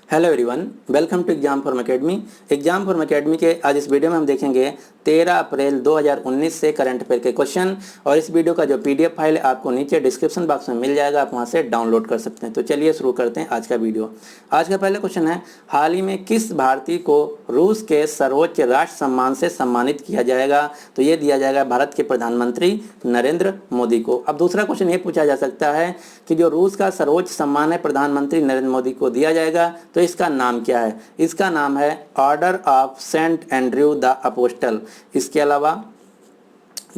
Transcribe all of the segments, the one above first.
Hello everyone, welcome to exam form academy. Exam form academy के आज इस video में हम देखेंगे 13 अप्रैल 2019 से करंट अफेयर के क्वेश्चन। और इस वीडियो का जो पीडीएफ फाइल है आपको नीचे डिस्क्रिप्शन बॉक्स में मिल जाएगा, आप वहां से डाउनलोड कर सकते हैं। तो चलिए शुरू करते हैं आज का वीडियो। आज का पहला क्वेश्चन है, हाल ही में किस भारतीय को रूस के सर्वोच्च राष्ट्र सम्मान से सम्मानित किया जाएगा? तो ये दिया जाएगा भारत के प्रधानमंत्री नरेंद्र मोदी को। अब दूसरा क्वेश्चन ये पूछा जा सकता है कि जो रूस का सर्वोच्च सम्मान है प्रधानमंत्री नरेंद्र मोदी को दिया जाएगा, तो इसका नाम क्या है? इसका नाम है order of saint Andrew the apostle. इसके अलावा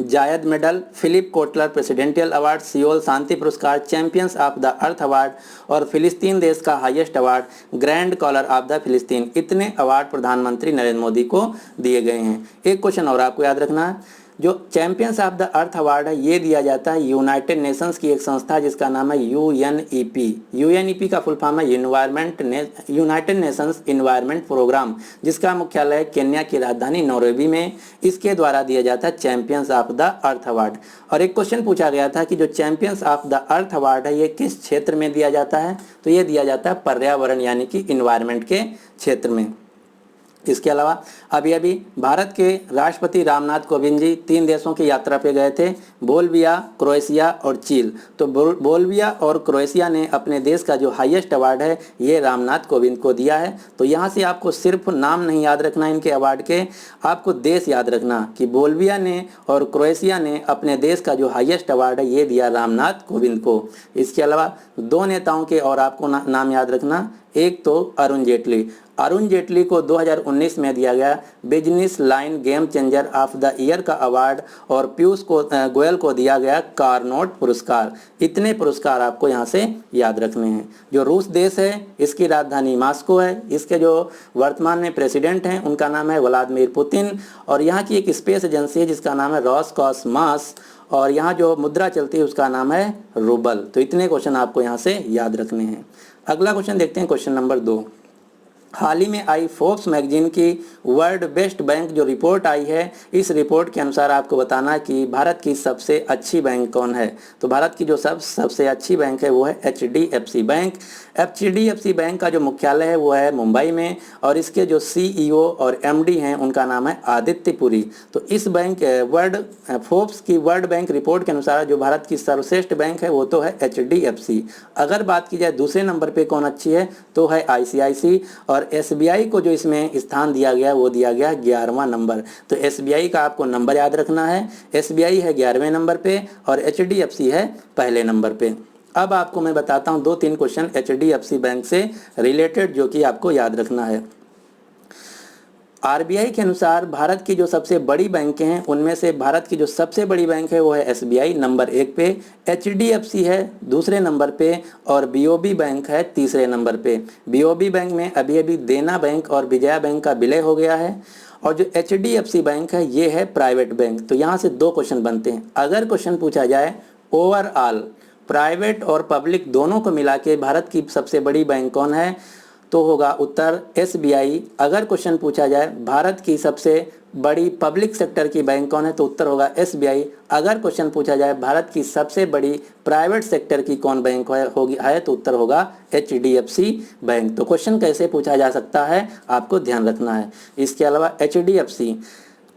Zayed medal, Philip Kotler presidential award, Seoul शांति पुरस्कार, champions of the earth award और फिलिस्तीन देश का highest award grand collar of the फिलिस्तीन, इतने अवार्ड प्रधानमंत्री नरेंद्र मोदी को दिए गए हैं। एक क्वेश्चन और आपको याद रखना है, जो champions of the earth award है ये दिया जाता है यूनाइटेड नेशंस की एक संस्था जिसका नाम है यूएनईपी। यूएनईपी का फुल फॉर्म है यूनाइटेड नेशंस इन्वायरमेंट प्रोग्राम, जिसका मुख्यालय केन्या की राजधानी नैरोबी में, इसके द्वारा दिया जाता है champions of the earth award. और एक क्वेश्चन पूछा गया था कि जो champions of the earth award है ये किस क्षेत्र में दिया जाता है? तो ये दिया जाता है पर्यावरण यानी कि इन्वायरमेंट के क्षेत्र में। इसके अलावा अभी भारत के राष्ट्रपति रामनाथ कोविंद जी 3 देशों की यात्रा पे गए थे, बोल्विया, क्रोएशिया और चीन। तो बोल्विया और क्रोएशिया ने अपने देश का जो हाईएस्ट अवार्ड है ये रामनाथ कोविंद को दिया है। तो यहाँ से आपको सिर्फ नाम नहीं याद रखना इनके अवार्ड के, आपको देश याद रखना कि बोल्विया ने और क्रोएशिया ने अपने देश का जो हाईएस्ट अवार्ड है ये दिया रामनाथ कोविंद को। इसके अलावा 2 नेताओं के और आपको नाम याद रखना, एक तो अरुण जेटली को 2019 में दिया गया business line game changer of the year का अवार्ड और पीयूष गोयल को दिया गया कार्नोट पुरस्कार। इतने पुरस्कार आपको यहाँ से याद रखने हैं। जो रूस देश है इसकी राजधानी मॉस्को है, इसके जो वर्तमान में प्रेसिडेंट हैं उनका नाम है व्लादिमीर पुतिन, और यहाँ की एक स्पेस एजेंसी है जिसका नाम है रोसकॉसमॉस, और यहाँ जो मुद्रा चलती है उसका नाम है रूबल। तो इतने क्वेश्चन आपको यहाँ से याद रखने हैं। अगला क्वेश्चन देखते हैं, क्वेश्चन नंबर 2। हाल ही में आई फोर्ब्स मैगजीन की वर्ल्ड बेस्ट बैंक जो रिपोर्ट आई है, इस रिपोर्ट के अनुसार आपको बताना है कि भारत की सबसे अच्छी बैंक कौन है। तो भारत की जो सबसे अच्छी बैंक है वो है एचडीएफसी बैंक। एचडीएफसी बैंक का जो मुख्यालय है वो है मुंबई में, और इसके जो सीईओ और एमडी हैं उनका नाम है आदित्य पुरी। तो इस बैंक फोर्ब्स की वर्ल्ड बैंक रिपोर्ट के अनुसार जो भारत की सर्वश्रेष्ठ बैंक है वो तो है एचडीएफसी। अगर बात की जाए दूसरे नंबर पे कौन अच्छी है तो है आईसीआईसी, और एसबीआई को जो इसमें स्थान दिया गया वो दिया गया 11वां नंबर। तो एसबीआई का आपको नंबर याद रखना है, एसबीआई है 11वें नंबर पे और एचडीएफसी है पहले नंबर पे। अब आपको मैं बताता हूँ 2-3 क्वेश्चन एचडीएफसी बैंक से रिलेटेड जो कि आपको याद रखना है। आरबीआई के अनुसार भारत की जो सबसे बड़ी बैंकें हैं उनमें से भारत की जो सबसे बड़ी बैंक है वो है एसबीआई नंबर 1 पे, एचडीएफसी है दूसरे नंबर पे और बीओबी बैंक है तीसरे नंबर पे। बीओबी बैंक में अभी देना बैंक और विजया बैंक का विलय हो गया है, और जो एचडीएफसी बैंक है ये है प्राइवेट बैंक। तो यहाँ से 2 क्वेश्चन बनते हैं। अगर क्वेश्चन पूछा जाए ओवरऑल प्राइवेट और पब्लिक दोनों को मिला के भारत की सबसे बड़ी बैंक कौन है, तो होगा उत्तर एसबीआई। अगर क्वेश्चन पूछा जाए भारत की सबसे बड़ी पब्लिक सेक्टर की बैंक कौन है, तो उत्तर होगा एसबीआई। अगर क्वेश्चन पूछा जाए भारत की सबसे बड़ी प्राइवेट सेक्टर की कौन बैंक है तो उत्तर होगा एचडीएफसी बैंक। तो क्वेश्चन कैसे पूछा जा सकता है आपको ध्यान रखना है। इसके अलावा एचडीएफसी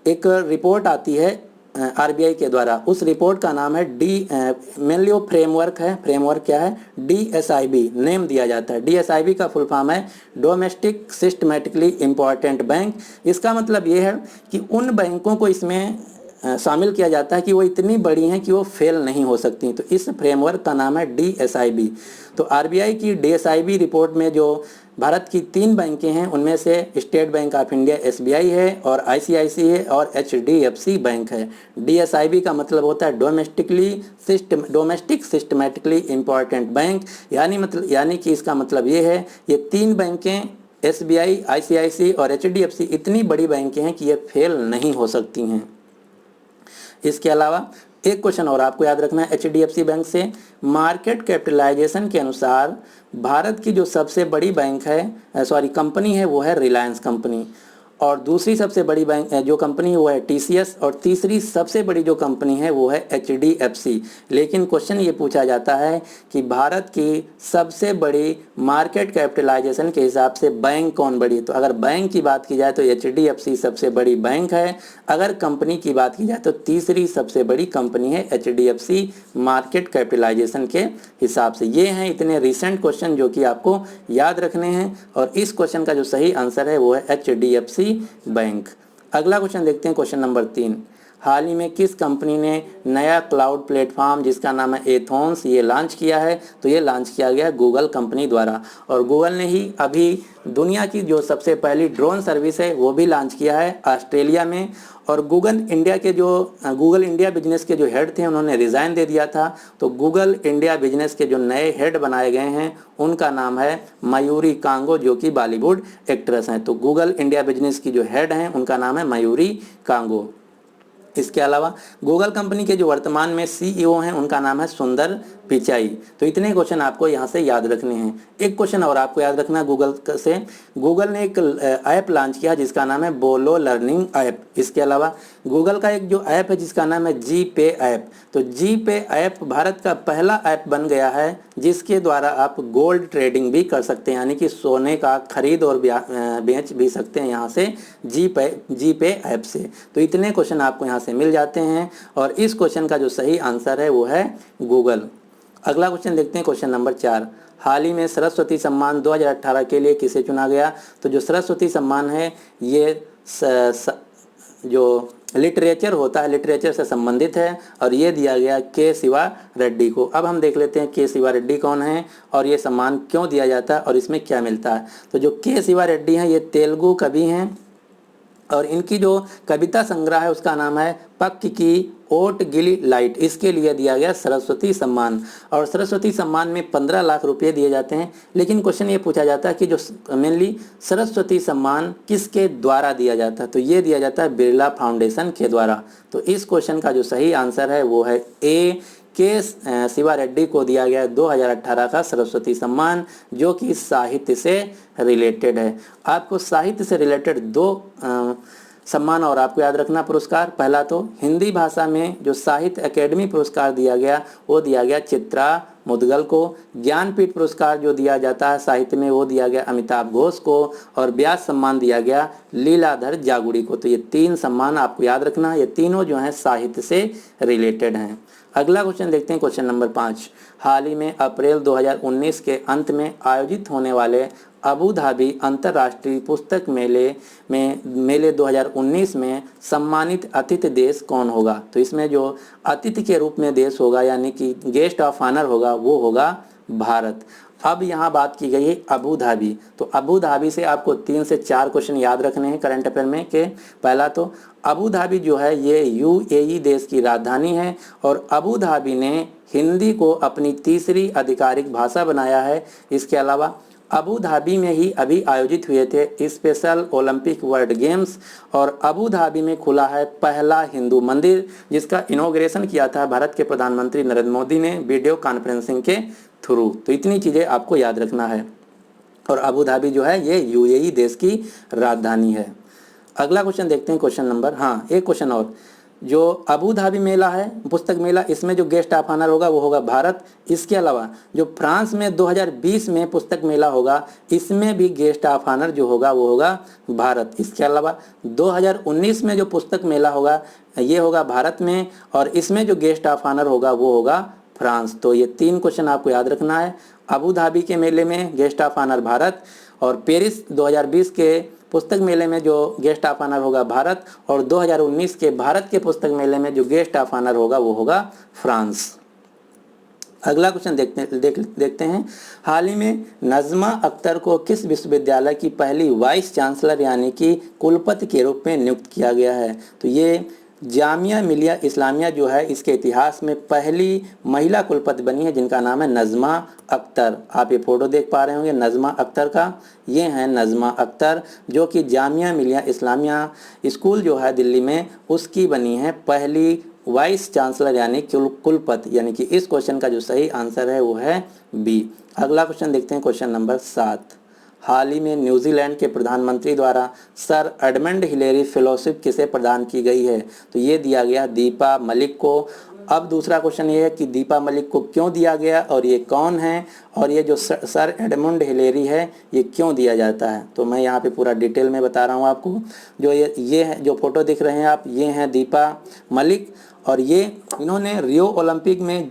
एक रिपोर्ट आती है आरबीआई के द्वारा, उस रिपोर्ट का नाम है मेनली वो फ्रेमवर्क है। फ्रेमवर्क क्या है? डीएसआईबी नेम दिया जाता है। डीएसआईबी का फुल फॉर्म है डोमेस्टिक सिस्टमेटिकली इम्पॉर्टेंट बैंक। इसका मतलब ये है कि उन बैंकों को इसमें शामिल किया जाता है कि वो इतनी बड़ी हैं कि वो फेल नहीं हो सकती। तो इस फ्रेमवर्क का नाम है डीएसआईबी। तो आरबीआई की डीएसआईबी रिपोर्ट में जो भारत की 3 बैंकें हैं उनमें से state bank of India SBI है और आईसीआईसी है और एचडीएफसी बैंक है। डीएसआईबी का मतलब होता है डोमेस्टिक सिस्टमेटिकली इम्पॉर्टेंट बैंक, यानी कि इसका मतलब ये है ये 3 बैंकें एसबीआई, आईसीआईसी और एचडीएफसी इतनी बड़ी बैंकें हैं कि ये फेल नहीं हो सकती हैं। इसके अलावा एक क्वेश्चन और आपको याद रखना है एचडीएफसी बैंक से, मार्केट कैपिटलाइजेशन के अनुसार भारत की जो सबसे बड़ी कंपनी है वो है रिलायंस कंपनी, और दूसरी सबसे बड़ी बैंक जो कंपनी है वो है टीसीएस, और तीसरी सबसे बड़ी जो कंपनी है वो है एचडीएफसी। लेकिन क्वेश्चन ये पूछा जाता है कि भारत की सबसे बड़ी मार्केट कैपिटलाइजेशन के हिसाब से बैंक कौन बड़ी है। तो अगर बैंक की बात की जाए तो एचडीएफसी सबसे बड़ी बैंक है। अगर कंपनी की बात की जाए तो तीसरी सबसे बड़ी कंपनी है एचडीएफसी मार्केट कैपिटलाइजेशन के हिसाब से। ये हैं इतने रिसेंट क्वेश्चन जो कि आपको याद रखने हैं, और इस क्वेश्चन का जो सही आंसर है वो है एचडीएफसी बैंक। अगला क्वेश्चन देखते हैं, क्वेश्चन नंबर 3। हाल ही में किस कंपनी ने नया क्लाउड प्लेटफॉर्म जिसका नाम है एथोन्स ये लॉन्च किया है। तो ये लॉन्च किया गया है गूगल कंपनी द्वारा, और गूगल ने ही अभी दुनिया की जो सबसे पहली ड्रोन सर्विस है वो भी लॉन्च किया है ऑस्ट्रेलिया में। और गूगल इंडिया बिजनेस के जो हेड थे उन्होंने रिज़ाइन दे दिया था। तो गूगल इंडिया बिजनेस के जो नए हेड बनाए गए हैं उनका नाम है मयूरी कांगो, जो कि बॉलीवुड एक्ट्रेस हैं। तो गूगल इंडिया बिजनेस की जो हेड हैं उनका नाम है मयूरी कांगो। इसके अलावा गूगल कंपनी के जो वर्तमान में सीईओ हैं उनका नाम है सुंदर पिचाई। तो इतने क्वेश्चन आपको यहाँ से याद रखने हैं। एक क्वेश्चन और आपको याद रखना है गूगल से। गूगल ने एक ऐप लॉन्च किया जिसका नाम है बोलो लर्निंग ऐप। इसके अलावा गूगल का एक जो ऐप है जिसका नाम है जी पे ऐप। तो जी पे ऐप भारत का पहला ऐप बन गया है जिसके द्वारा आप गोल्ड ट्रेडिंग भी कर सकते हैं, यानी कि सोने का खरीद और बेच भी सकते हैं यहाँ से जी पे ऐप से। तो इतने क्वेश्चन आपको यहाँ से मिल जाते हैं, और इस क्वेश्चन का जो सही आंसर है वो है गूगल। अगला क्वेश्चन देखते हैं, क्वेश्चन नंबर 4। हाल ही में सरस्वती सम्मान 2018 के लिए किसे चुना गया। तो जो सरस्वती सम्मान है ये जो लिटरेचर होता है, लिटरेचर से संबंधित है, और ये दिया गया के शिवा रेड्डी को। अब हम देख लेते हैं के शिवा रेड्डी कौन है और ये सम्मान क्यों दिया जाता है और इसमें क्या मिलता है। तो जो के शिवा रेड्डी हैं ये तेलुगु कवि हैं, और इनकी जो कविता संग्रह है उसका नाम है पक्की की ओट गिली लाइट। इसके लिए दिया गया सरस्वती सम्मान, और सरस्वती सम्मान में 15 लाख रुपए दिए जाते हैं। लेकिन क्वेश्चन ये पूछा जाता है कि जो मेनली सरस्वती सम्मान किसके द्वारा दिया जाता है। तो ये दिया जाता है बिरला फाउंडेशन के द्वारा। तो इस क्वेश्चन का जो सही आंसर है वो है ए, के शिवा रेड्डी को दिया गया 2018 का सरस्वती सम्मान, जो कि साहित्य से रिलेटेड है। आपको साहित्य से रिलेटेड 2 सम्मान और आपको याद रखना पुरस्कार। पहला तो हिंदी भाषा में जो साहित्य अकेडमी पुरस्कार दिया गया वो दिया गया चित्रा मुदगल को। ज्ञानपीठ पुरस्कार जो दिया जाता है साहित्य में वो दिया गया अमिताभ घोष को, और व्यास सम्मान दिया गया लीलाधर जागुड़ी को। तो ये 3 सम्मान आपको याद रखना, ये तीनों जो हैं साहित्य से रिलेटेड हैं। अगला क्वेश्चन देखते हैं, क्वेश्चन नंबर 5। हाल ही में अप्रैल 2019 के अंत में आयोजित होने वाले अबू धाबी अंतर्राष्ट्रीय पुस्तक मेले 2019 में सम्मानित अतिथि देश कौन होगा। तो इसमें जो अतिथि के रूप में देश होगा यानी कि गेस्ट ऑफ ऑनर होगा वो होगा भारत। अब यहाँ बात की गई है अबू धाबी। तो अबू धाबी से आपको 3 से 4 क्वेश्चन याद रखने हैं करंट अफेयर में। के पहला तो अबू धाबी जो है ये यूएई देश की राजधानी है, और अबू धाबी ने हिंदी को अपनी तीसरी आधिकारिक भाषा बनाया है। इसके अलावा अबू धाबी में ही अभी आयोजित हुए थे स्पेशल ओलंपिक वर्ल्ड गेम्स, और अबू धाबी में खुला है पहला हिंदू मंदिर जिसका इनॉग्रेशन किया था भारत के प्रधानमंत्री नरेंद्र मोदी ने वीडियो कॉन्फ्रेंसिंग के थ्रू। तो इतनी चीज़ें आपको याद रखना है, और अबू धाबी जो है ये यूएई देश की राजधानी है। अगला क्वेश्चन देखते हैं, क्वेश्चन नंबर एक क्वेश्चन और। जो अबू धाबी मेला है पुस्तक मेला, इसमें जो गेस्ट ऑफ ऑनर होगा वो होगा भारत। इसके अलावा जो फ्रांस में 2020 में पुस्तक मेला होगा इसमें भी गेस्ट ऑफ ऑनर जो होगा वो होगा भारत। इसके अलावा 2019 में जो पुस्तक मेला होगा ये होगा भारत में, और इसमें जो गेस्ट ऑफ ऑनर होगा वो होगा फ्रांस। तो ये 3 क्वेश्चन आपको याद रखना है। अबू धाबी के मेले में गेस्ट ऑफ ऑनर भारत, और पेरिस 2020 के पुस्तक मेले में जो गेस्ट ऑफ ऑनर होगा भारत, और 2019 के भारत के पुस्तक मेले में जो गेस्ट ऑफ ऑनर होगा वो होगा फ्रांस। अगला क्वेश्चन देखते हैं। हाल ही में नज़मा अख्तर को किस विश्वविद्यालय की पहली वाइस चांसलर यानी कि कुलपति के रूप में नियुक्त किया गया है। तो ये जामिया मिलिया इस्लामिया जो है इसके इतिहास में पहली महिला कुलपति बनी है जिनका नाम है नज़मा अख्तर। आप ये फोटो देख पा रहे होंगे नज़मा अख्तर का, ये हैं नज़मा अख्तर जो कि जामिया मिलिया इस्लामिया स्कूल जो है दिल्ली में उसकी बनी है पहली वाइस चांसलर यानी कुलपति। यानी कि इस क्वेश्चन का जो सही आंसर है वो है बी। अगला क्वेश्चन देखते हैं, क्वेश्चन नंबर 7। हाल ही में न्यूजीलैंड के प्रधानमंत्री द्वारा सर एडमंड हिलेरी फेलोशिप किसे प्रदान की गई है? तो ये दिया गया दीपा मलिक को। अब दूसरा क्वेश्चन ये है कि दीपा मलिक को क्यों दिया गया और ये कौन है, और ये जो सर एडमंड हिलेरी है ये क्यों दिया जाता है? तो मैं यहाँ पे पूरा डिटेल में बता रहा हूँ आपको। जो ये है, जो फोटो दिख रहे हैं आप, ये हैं दीपा मलिक, और ये इन्होंने रियो ओलंपिक में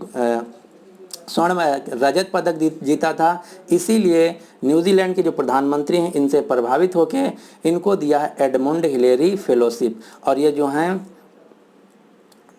रजत पदक जीता था। इसीलिए न्यूजीलैंड के जो प्रधानमंत्री हैं इनसे प्रभावित होकर इनको दिया है एडमंड हिलेरी फेलोशिप। और ये जो हैं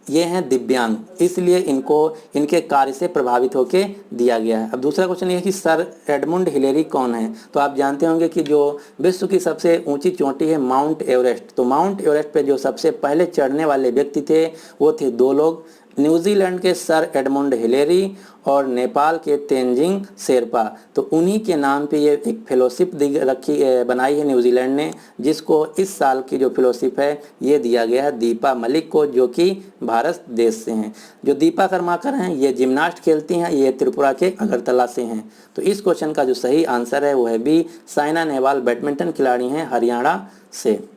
ये हैं दिव्यांग, इसलिए इनको इनके कार्य से प्रभावित होकर दिया गया है। अब दूसरा क्वेश्चन ये है कि सर एडमंड हिलेरी कौन है? तो आप जानते होंगे कि जो विश्व की सबसे ऊंची चोटी है माउंट एवरेस्ट, तो माउंट एवरेस्ट पे जो सबसे पहले चढ़ने वाले व्यक्ति थे वो थे दो लोग, न्यूजीलैंड के सर एडमंड हिलेरी और नेपाल के तेंजिंग शेरपा। तो उन्हीं के नाम पे ये एक फेलोशिप बनाई है न्यूजीलैंड ने, जिसको इस साल की जो फेलोशिप है ये दिया गया है दीपा मलिक को, जो कि भारत देश से हैं। जो दीपा कर्माकर हैं ये जिम्नास्ट खेलती हैं, ये त्रिपुरा के अगरतला से हैं। तो इस क्वेश्चन का जो सही आंसर है वो है बी, साइना नेहवाल बैडमिंटन खिलाड़ी हैं हरियाणा से।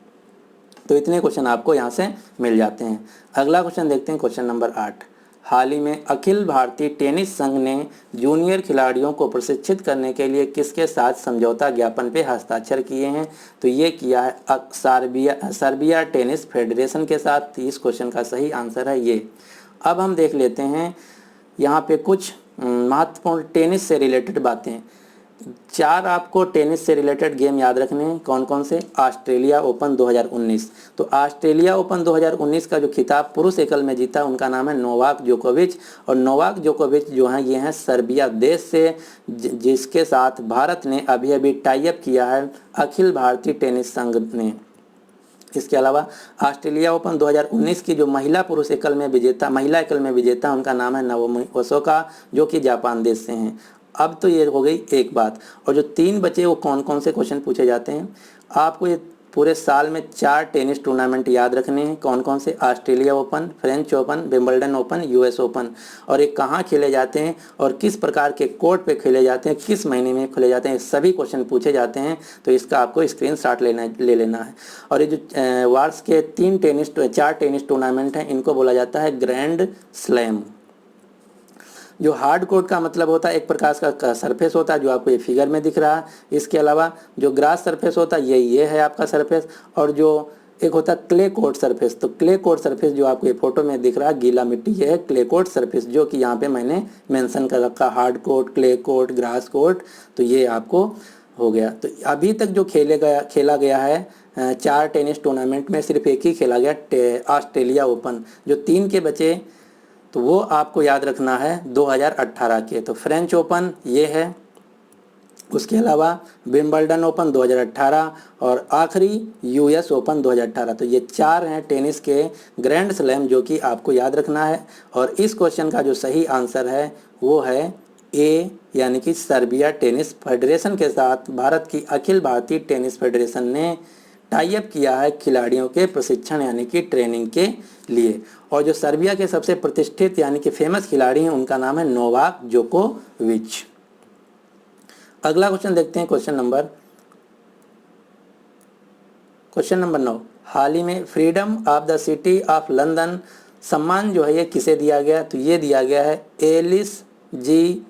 तो इतने क्वेश्चन आपको यहाँ से मिल जाते हैं। अगला क्वेश्चन देखते हैं, क्वेश्चन नंबर 8। हाल ही में अखिल भारतीय टेनिस संघ ने जूनियर खिलाड़ियों को प्रशिक्षित करने के लिए किसके साथ समझौता ज्ञापन पे हस्ताक्षर किए हैं? तो ये किया है सर्बिया टेनिस फेडरेशन के साथ। इस क्वेश्चन का सही आंसर है ये। अब हम देख लेते हैं यहाँ पे कुछ महत्वपूर्ण टेनिस से रिलेटेड बातें। 4 आपको टेनिस से रिलेटेड गेम याद रखने हैं। कौन कौन से? Australia open 2019। तो ऑस्ट्रेलिया ओपन 2019 का जो खिताब पुरुष एकल में जीता उनका नाम है नोवाक जोकोविच। और नोवाक जोकोविच जो हैं ये हैं सर्बिया देश से, जिसके साथ भारत ने अभी अभी टाई अप किया है अखिल भारतीय टेनिस संघ ने। इसके अलावा ऑस्ट्रेलिया ओपन 2019 की जो महिला एकल में विजेता उनका नाम है नाओमी ओसाका, जो कि जापान देश से हैं। अब तो ये हो गई एक बात। और जो 3 बचे वो कौन कौन से क्वेश्चन पूछे जाते हैं? आपको ये पूरे साल में 4 टेनिस टूर्नामेंट याद रखने हैं। कौन कौन से? Australia open, French open, Wimbledon open, US open. और ये कहाँ खेले जाते हैं और किस प्रकार के कोर्ट पे खेले जाते हैं, किस महीने में खेले जाते हैं, सभी क्वेश्चन पूछे जाते हैं। तो इसका आपको स्क्रीनशॉट ले लेना है। और ये जो वार्स के 4 टेनिस टूर्नामेंट हैं इनको बोला जाता है ग्रैंड स्लैम। जो हार्ड कोर्ट का मतलब होता है एक प्रकार का सरफेस होता है जो आपको ये फिगर में दिख रहा है। इसके अलावा जो ग्रास सरफेस होता है ये है आपका सरफेस, और जो एक होता है क्ले कोर्ट सरफेस। तो क्ले कोर्ट सरफेस जो आपको ये फोटो में दिख रहा है गीला मिट्टी, ये है क्ले कोर्ट सरफेस, जो कि यहाँ पे मैंने मेंशन कर रखा। Hard court, clay court, grass court, तो ये आपको हो गया। तो अभी तक जो खेला गया है 4 टेनिस टूर्नामेंट में सिर्फ एक ही खेला गया ऑस्ट्रेलिया ओपन। जो 3 के बचे तो वो आपको याद रखना है 2018 के। तो फ्रेंच ओपन ये है, उसके अलावा विंबलडन ओपन 2018 और आखिरी यूएस ओपन 2018। तो ये 4 हैं टेनिस के ग्रैंड स्लैम जो कि आपको याद रखना है। और इस क्वेश्चन का जो सही आंसर है वो है ए, यानी कि सर्बिया टेनिस फेडरेशन के साथ भारत की अखिल भारतीय टेनिस फेडरेशन ने टाई अप किया है खिलाड़ियों के प्रशिक्षण यानी कि ट्रेनिंग के लिए। और जो सर्बिया के सबसे प्रतिष्ठित यानी कि फेमस खिलाड़ी हैं उनका नाम है नोवाक जोकोविच। अगला क्वेश्चन देखते हैं, क्वेश्चन नंबर 9। हाल ही में freedom of the city of London सम्मान जो है ये किसे दिया गया? तो ये दिया गया है एलिस जी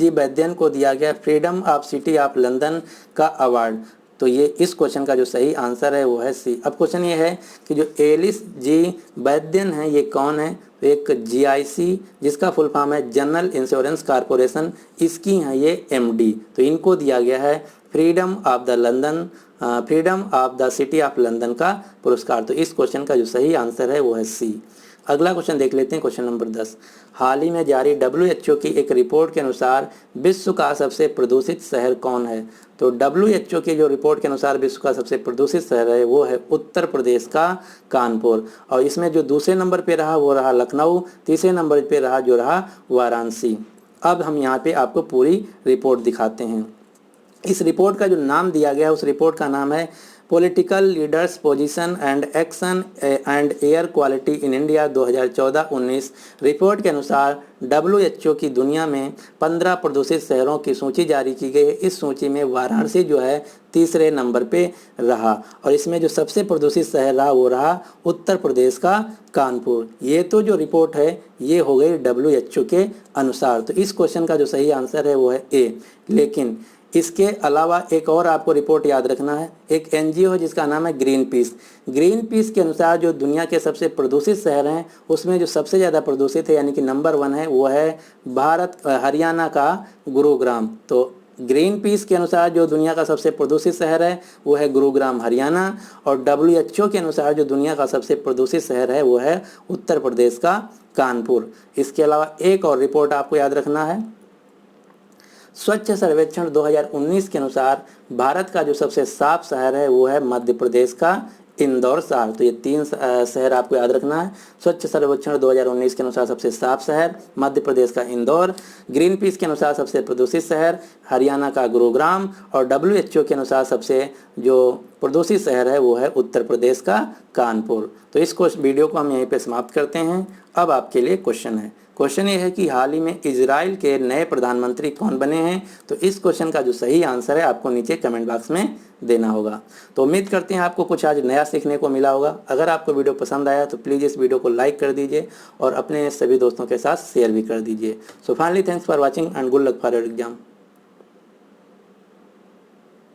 बैद्यन को दिया गया freedom of city of London का अवार्ड। तो ये इस क्वेश्चन का जो सही आंसर है वो है सी। अब क्वेश्चन ये है कि जो एलिस जी बैद्यन है ये कौन है? तो एक GIC जिसका फुल फॉर्म है जनरल इंश्योरेंस कॉरपोरेशन, इसकी हैं ये MD। तो इनको दिया गया है freedom of the city of London का पुरस्कार। तो इस क्वेश्चन का जो सही आंसर है वो है सी। अगला क्वेश्चन देख लेते हैं, क्वेश्चन नंबर 10। हाल ही में जारी WHO की एक रिपोर्ट के अनुसार विश्व का सबसे प्रदूषित शहर कौन है? तो WHO की जो रिपोर्ट के अनुसार विश्व का सबसे प्रदूषित शहर है वो है उत्तर प्रदेश का कानपुर। और इसमें जो दूसरे नंबर पे रहा वो रहा लखनऊ, तीसरे नंबर पे रहा वाराणसी। अब हम यहाँ पे आपको पूरी रिपोर्ट दिखाते हैं। इस रिपोर्ट का जो नाम दिया गया है उस रिपोर्ट का नाम है political leaders position and action and air quality in India 2014-19। Report के अनुसार WHO की दुनिया में 15 प्रदूषित शहरों की सूची जारी की गई है। इस सूची में वाराणसी जो है तीसरे नंबर पे रहा और इसमें जो सबसे प्रदूषित शहर रहा वो रहा उत्तर प्रदेश का कानपुर। ये तो जो रिपोर्ट है ये हो गई WHO के अनुसार। तो इस क्वेश्चन का जो सही आंसर है वो है ए। लेकिन इसके अलावा एक और आपको रिपोर्ट याद रखना है। एक NGO है जिसका नाम है ग्रीन पीस। ग्रीन पीस के अनुसार जो दुनिया के सबसे प्रदूषित शहर हैं उसमें जो सबसे ज़्यादा प्रदूषित है यानी कि नंबर 1 है वो है हरियाणा का गुरुग्राम। तो ग्रीन पीस के अनुसार जो दुनिया का सबसे प्रदूषित शहर है वो है गुरुग्राम हरियाणा और WHO के अनुसार जो दुनिया का सबसे प्रदूषित शहर है वो है उत्तर प्रदेश का कानपुर। इसके अलावा एक और रिपोर्ट आपको याद रखना है। स्वच्छ सर्वेक्षण 2019 के अनुसार भारत का जो सबसे साफ शहर है वो है मध्य प्रदेश का इंदौर शहर। तो ये 3 शहर आपको याद रखना है। स्वच्छ सर्वेक्षण 2019 के अनुसार सबसे साफ शहर मध्य प्रदेश का इंदौर, ग्रीन पीस के अनुसार सबसे प्रदूषित शहर हरियाणा का गुरुग्राम और WHO के अनुसार सबसे जो प्रदूषित शहर है वो है उत्तर प्रदेश का कानपुर। तो इस वीडियो को हम यहीं पे समाप्त करते हैं। अब आपके लिए क्वेश्चन है। क्वेश्चन ये है कि हाल ही में इजराइल के नए प्रधानमंत्री कौन बने हैं। तो इस क्वेश्चन का जो सही आंसर है आपको नीचे कमेंट बॉक्स में देना होगा। तो उम्मीद करते हैं आपको कुछ आज नया सीखने को मिला होगा। अगर आपको वीडियो पसंद आया तो प्लीज़ इस वीडियो को लाइक कर दीजिए और अपने सभी दोस्तों के साथ शेयर भी कर दीजिए। So finally thanks for watching and good luck for your exam.